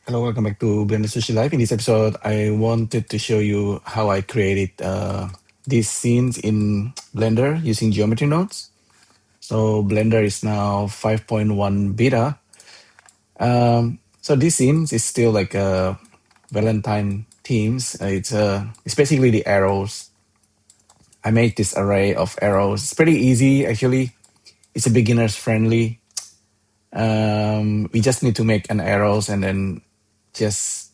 Hello, welcome back to Blender Sushi Live. In this episode, I wanted to show you how I created these scenes in Blender using geometry nodes. So Blender is now 5.1 beta. So these scenes is still like Valentine themes. It's basically the arrows. I made this array of arrows. It's pretty easy actually. It's a beginner's friendly. We just need to make an arrows and then just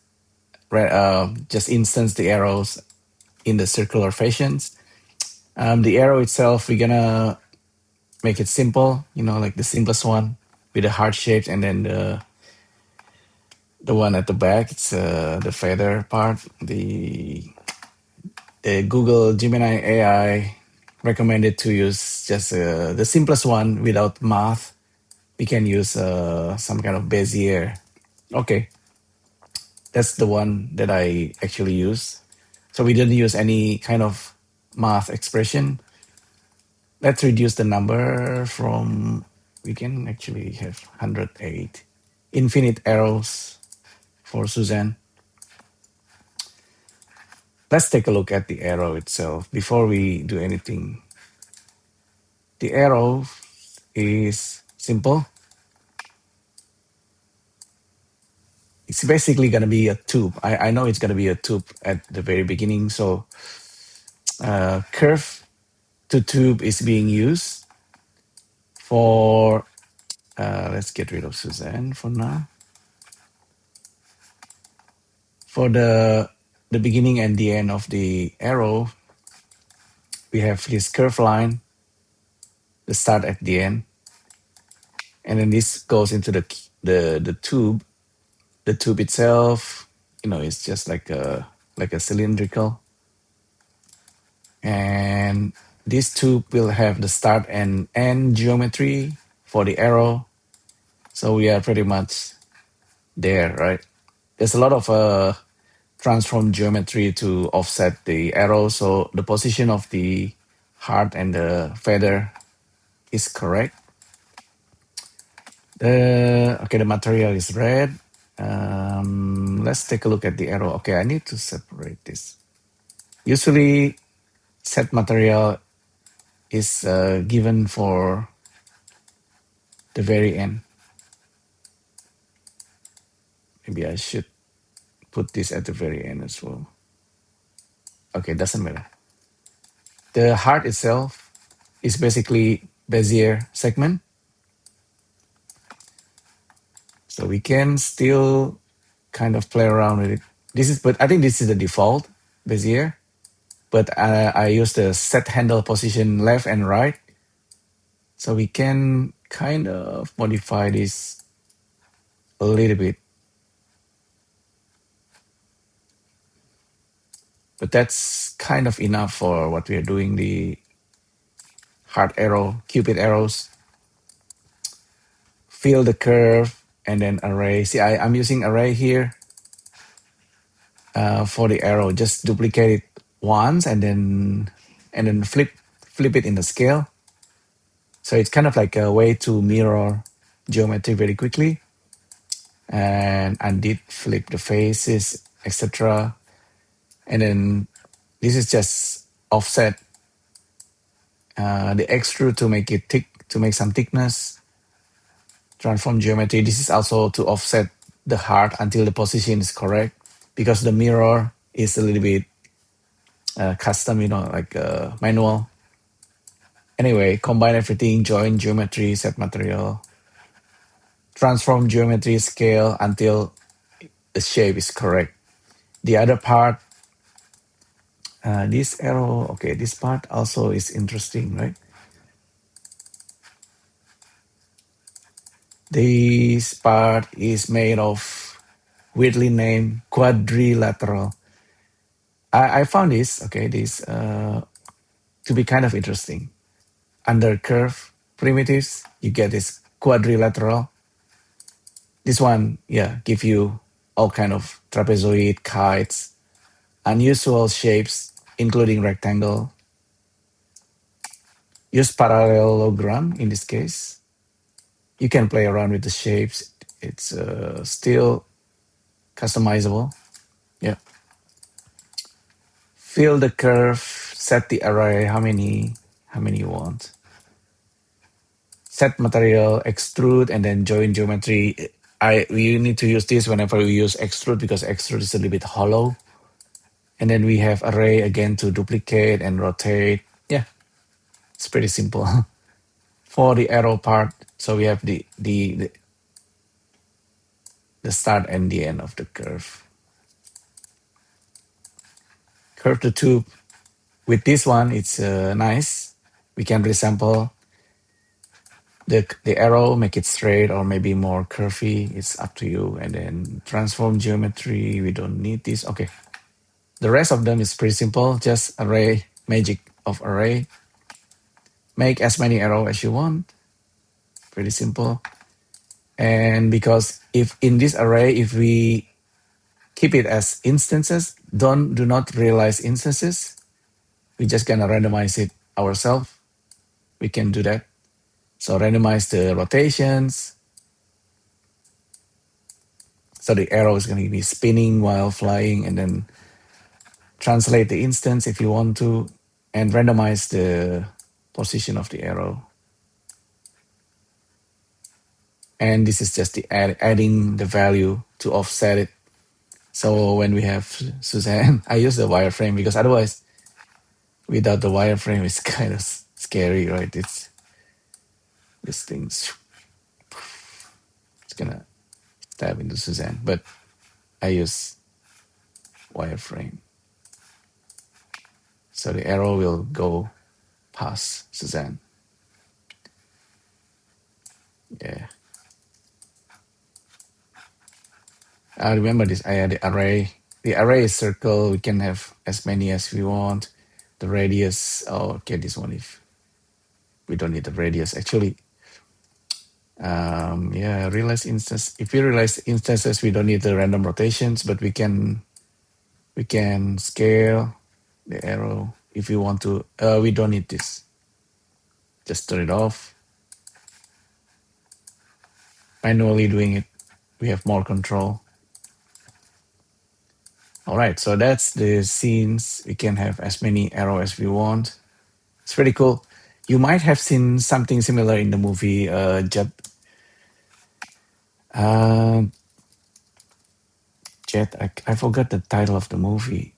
instance the arrows in the circular fashions. The arrow itself, we're gonna make it simple, like the simplest one with the heart shapes, and then the one at the back, it's the feather part. The Google Gemini AI recommended to use just the simplest one without math. We can use some kind of Bezier. Okay, that's the one that I actually use. So we didn't use any kind of math expression. Let's reduce the number from, we can actually have 108 infinite arrows for Suzanne. Let's take a look at the arrow itself before we do anything. The arrow is simple. It's basically going to be a tube. I know it's going to be a tube at the very beginning. So curve to tube is being used for, let's get rid of Suzanne for now. For the beginning and the end of the arrow, we have this curve line, the start at the end, and then this goes into the tube. The tube itself, is just like a cylindrical, and this tube will have the start and end geometry for the arrow. So we are pretty much there, right? There's a lot of transform geometry to offset the arrow, so the position of the heart and the feather is correct. The material is red. Let's take a look at the arrow. Okay, I need to separate this. Usually, set material is given for the very end. Maybe I should put this at the very end as well. Okay, doesn't matter. The heart itself is basically Bezier segment. So we can still kind of play around with it. But I think this is the default Bezier. But I use the set handle position left and right. So we can kind of modify this a little bit. But that's kind of enough for what we are doing, the heart arrow, Cupid arrows. Fill the curve and then array. See, I'm using array here for the arrow. Just duplicate it once and then flip it in the scale. So it's kind of like a way to mirror geometry very quickly. And I did flip the faces, etc. And then this is just offset the extrude to make it thick, to make some thickness. Transform geometry. This is also to offset the heart until the position is correct, because the mirror is a little bit custom, like manual. Anyway, combine everything, join geometry, set material, transform geometry, scale until the shape is correct. The other part, this arrow, okay, this part also is interesting, right? This part is made of weirdly named quadrilateral. I found this to be kind of interesting. Under curve primitives, you get this quadrilateral. This one, give you all kind of trapezoid, kites, unusual shapes, including rectangle. Use parallelogram in this case. You can play around with the shapes. It's still customizable. Yeah. Fill the curve, set the array, how many you want. Set material, extrude, and then join geometry. We need to use this whenever we use extrude because extrude is a little bit hollow. And then we have array again to duplicate and rotate. Yeah, it's pretty simple. For the arrow part, so we have the start and the end of the curve. Curve the tube. With this one, it's nice. We can resample the arrow, make it straight or maybe more curvy. It's up to you. And then transform geometry. We don't need this. Okay. The rest of them is pretty simple. Just array, magic of array. Make as many arrow as you want. Pretty simple. And because if in this array, if we keep it as instances, do not realize instances, we just gonna randomize it ourselves. We can do that. So randomize the rotations. So the arrow is gonna be spinning while flying, and then translate the instance if you want to, and randomize the position of the arrow. And this is just the adding the value to offset it. So when we have Suzanne, I use the wireframe because otherwise, without the wireframe, it's kind of scary, right? It's this thing's it's gonna stab into Suzanne, but I use wireframe. So the arrow will go past Suzanne. Yeah. I remember this. I had the array. The array is circle. We can have as many as we want. The radius. Oh, okay, this one if we don't need the radius. Actually, yeah, realize instance. If we realize instances, we don't need the random rotations, but we can scale the arrow if we want to. We don't need this. Just turn it off. Manually doing it, we have more control. All right, so that's the scenes. We can have as many arrows as we want. It's pretty cool. You might have seen something similar in the movie Jet. I forgot the title of the movie,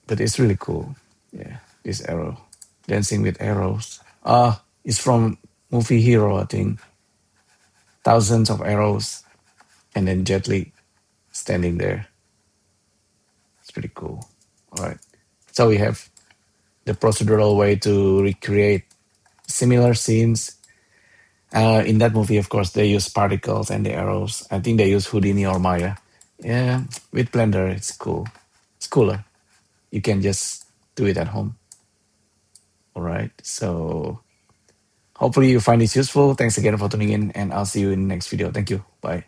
but it's really cool. Yeah, this arrow, Dancing with Arrows. It's from movie Hero, I think. Thousands of arrows, and then Jet Li standing there. It's pretty cool. All right, so we have the procedural way to recreate similar scenes. In that movie, of course, they use particles and the arrows. I think they use Houdini or Maya. Yeah, with Blender, it's cool. It's cooler. You can just do it at home. All right. So hopefully you find this useful. Thanks again for tuning in, and I'll see you in the next video. Thank you. Bye.